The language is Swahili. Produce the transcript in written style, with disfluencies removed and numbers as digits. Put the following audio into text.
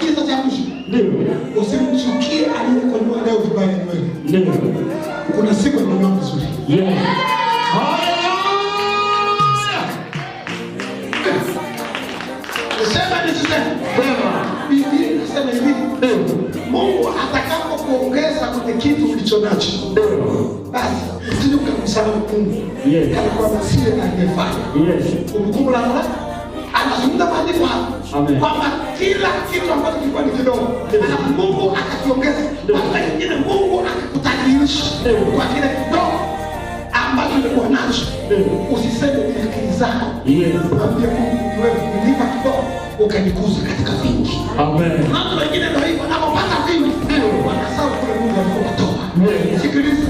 kabisa cha mwisho. Ndio. Usimchukie aliyekuinua leo vibaya ni wewe. Ndio. Kuna siku ndio vizuri. Yes. Sema niseme. Biblia inasema hivi. Mungu atakapokuongeza kwenye kitu ulichonacho. Basi usije ukamsahau Mungu. Yes. Alikuwa Masihi aliyefanya. Yes. Kumbukumbu la Mungu. Anazungumza maandiko hapa. Amen. Kwamba kila kitu ambacho kilikuwa ni kidogo, alafu Mungu akakiongeza. Hata kingine Mungu akakutajirisha kwa kile kidogo ambacho ulikuwa nacho. Usiseme ni akili zako. Yes. Mwambie Mungu, wewe nilipa kidogo ukanikuza katika vingi. Amen. Watu wengine ndio hivyo wanapopata vingi, wanasahau kule Mungu alikotoa. Sikiliza.